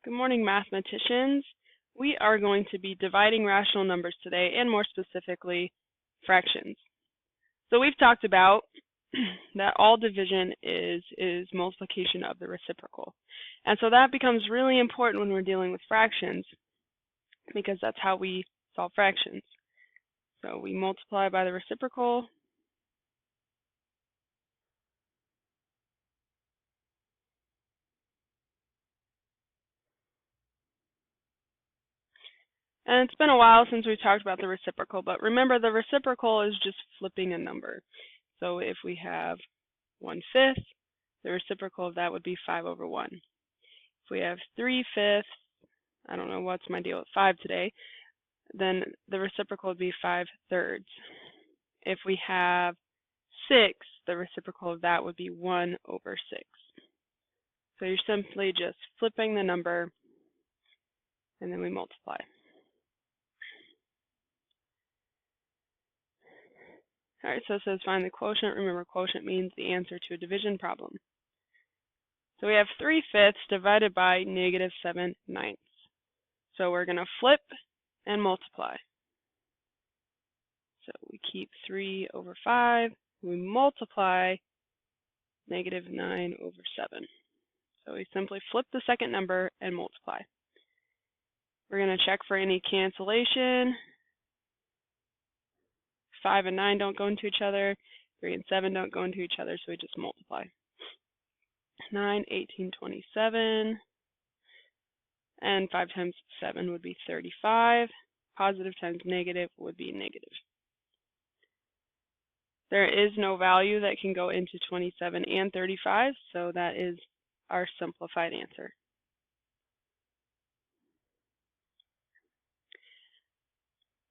Good morning, mathematicians. We are going to be dividing rational numbers today, and more specifically, fractions. So we've talked about that all division is multiplication of the reciprocal. And so that becomes really important when we're dealing with fractions, because that's how we solve fractions. So we multiply by the reciprocal, and it's been a while since we talked about the reciprocal, but remember the reciprocal is just flipping a number. So if we have 1/5, the reciprocal of that would be 5/1. If we have 3/5, I don't know what's my deal with 5 today, then the reciprocal would be 5/3. If we have 6, the reciprocal of that would be 1/6. So you're simply just flipping the number, and then we multiply. All right, so it says find the quotient. Remember, quotient means the answer to a division problem. So we have 3/5 divided by -7/9. So we're going to flip and multiply. So we keep 3/5. We multiply -9/7. So we simply flip the second number and multiply. We're going to check for any cancellation. 5 and 9 don't go into each other. 3 and 7 don't go into each other, so we just multiply. 9, 18, 27. And 5 times 7 would be 35. Positive times negative would be negative. There is no value that can go into 27 and 35, so that is our simplified answer.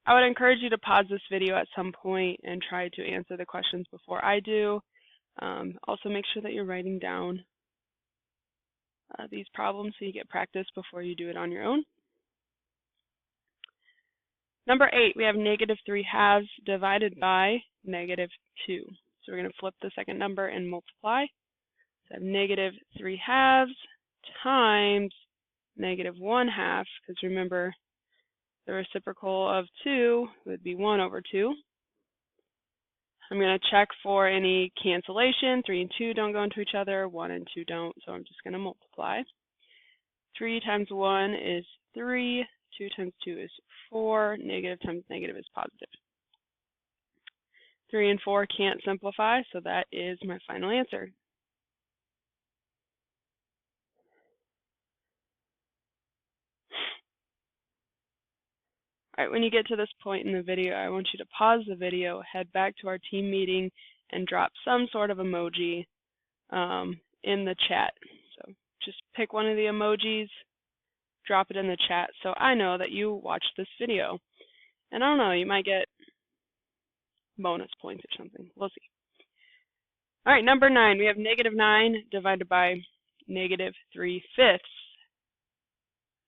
I would encourage you to pause this video at some point and try to answer the questions before I do. Also make sure that you're writing down these problems so you get practice before you do it on your own. Number 8, we have -3/2 divided by -2. So we're going to flip the second number and multiply. So I have -3/2 times -1/2, because remember, the reciprocal of 2 would be 1/2. I'm going to check for any cancellation. 3 and 2 don't go into each other. 1 and 2 don't, so I'm just going to multiply. 3 times 1 is 3. 2 times 2 is 4. Negative times negative is positive. 3 and 4 can't simplify, so that is my final answer. All right, when you get to this point in the video, I want you to pause the video, head back to our team meeting, and drop some sort of emoji in the chat. So just pick one of the emojis, drop it in the chat so I know that you watched this video. And I don't know, you might get bonus points or something. We'll see. All right, number 9, we have -9 divided by -3/5.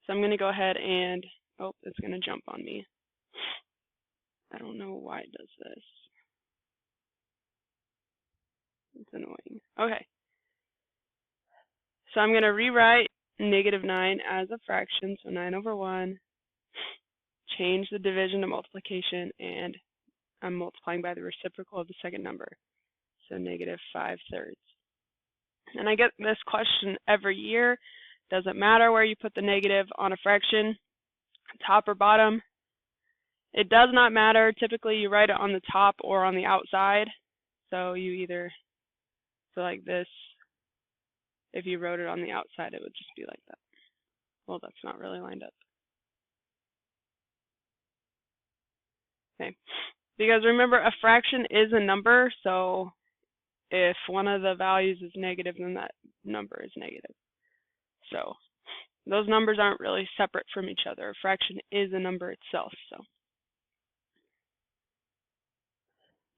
So I'm going to go ahead and, oh, it's going to jump on me. I don't know why it does this. It's annoying. Okay. So I'm going to rewrite -9 as a fraction, so 9/1. Change the division to multiplication, and I'm multiplying by the reciprocal of the second number, so -5/3. And I get this question every year. Doesn't matter where you put the negative on a fraction, top or bottom. It does not matter. Typically, you write it on the top or on the outside. So you either, so like this, if you wrote it on the outside, it would just be like that. Well, that's not really lined up. Okay, because remember, a fraction is a number, so if one of the values is negative, then that number is negative. So those numbers aren't really separate from each other. A fraction is a number itself. So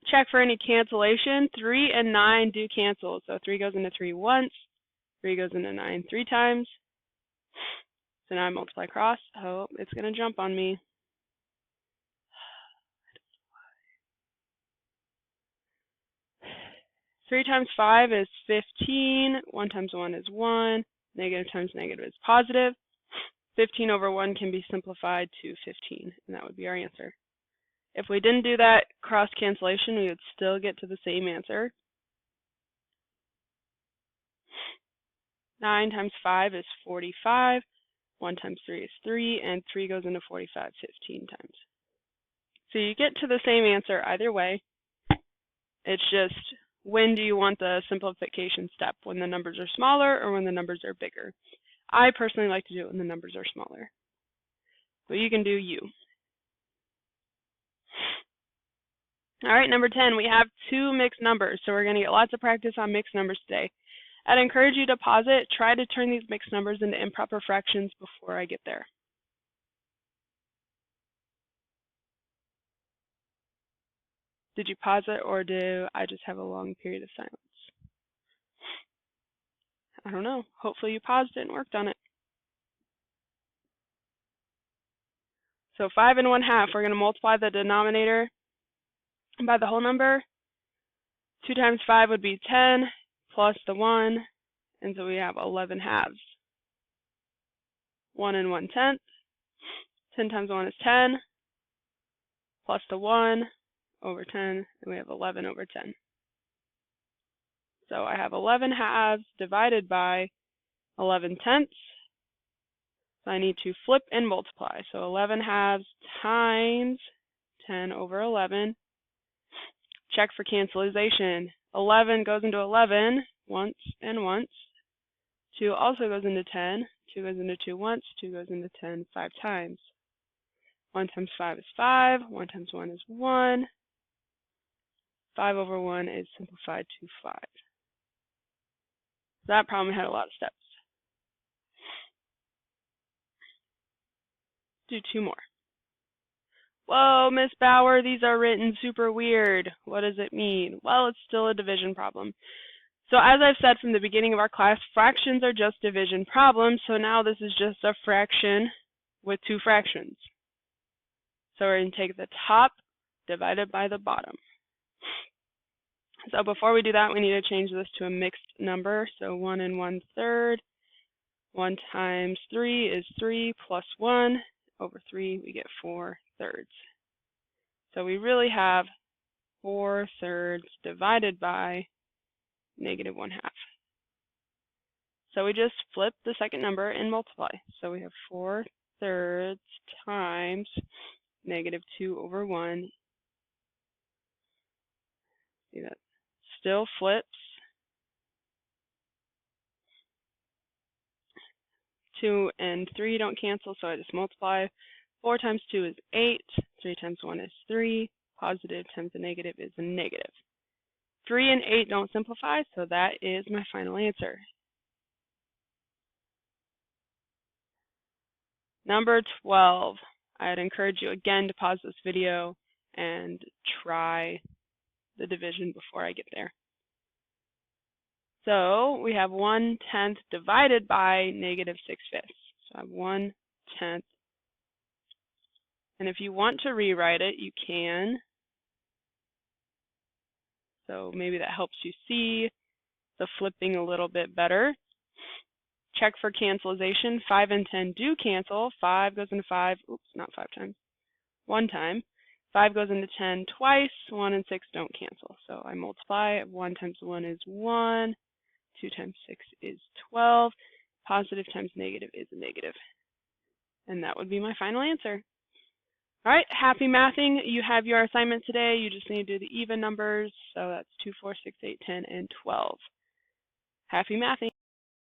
check for any cancellation. 3 and 9 do cancel. So 3 goes into 3 once, 3 goes into 9 3 times. So now I multiply across. Oh, it's going to jump on me. 3 times 5 is 15. 1 times 1 is 1. Negative times negative is positive. 15 over 1 can be simplified to 15, and that would be our answer. If we didn't do that cross cancellation, we would still get to the same answer. 9 times 5 is 45. 1 times 3 is 3, and 3 goes into 45 15 times. So you get to the same answer either way. It's just, when do you want the simplification step? When the numbers are smaller or when the numbers are bigger? I personally like to do it when the numbers are smaller. But you can do you. All right, number 10, we have 2 mixed numbers, so we're going to get lots of practice on mixed numbers today. I'd encourage you to pause it, try to turn these mixed numbers into improper fractions before I get there. Did you pause it, or do I just have a long period of silence? I don't know. Hopefully you paused it and worked on it. So 5 and 1/2, we're going to multiply the denominator by the whole number. 2 times 5 would be 10 plus the 1, and so we have 11 halves. 1 and 1/10. 10 times 1 is 10 plus the 1 over 10, and we have 11 over 10. So I have 11 halves divided by 11 tenths. So I need to flip and multiply. So 11 halves times 10 over 11. Check for cancellation. 11 goes into 11 once and once. 2 also goes into 10. 2 goes into 2 once. 2 goes into 10 5 times. 1 times 5 is 5. 1 times 1 is 1. 5 over 1 is simplified to 5. That problem had a lot of steps. Do 2 more. Whoa, Miss Bauer, these are written super weird. What does it mean? Well, it's still a division problem. So as I've said from the beginning of our class, fractions are just division problems. So now this is just a fraction with 2 fractions. So we're going to take the top divided by the bottom. So before we do that, we need to change this to a mixed number. So 1 and 1/3. 1 times 3 is 3 plus 1. Over 3, we get 4/3. So we really have 4/3 divided by -1/2. So we just flip the second number and multiply. So we have 4/3 times -2 over 1. See, that still flips. 2 and 3 don't cancel, so I just multiply. 4 times 2 is 8. 3 times 1 is 3. Positive times a negative is a negative. 3 and 8 don't simplify, so that is my final answer. Number 12. I'd encourage you again to pause this video and try the division before I get there. So we have 1/10 divided by -6/5. So I have 1/10. And if you want to rewrite it, you can. So maybe that helps you see the flipping a little bit better. Check for cancellation. 5 and 10 do cancel. 5 goes into 5. Oops, not 5 times. 1 time. 5 goes into 10 twice. 1 and 6 don't cancel. So I multiply. 1 times 1 is 1. 2 times 6 is 12. Positive times negative is a negative. And that would be my final answer. All right, happy mathing. You have your assignment today. You just need to do the even numbers. So that's 2, 4, 6, 8, 10, and 12. Happy mathing.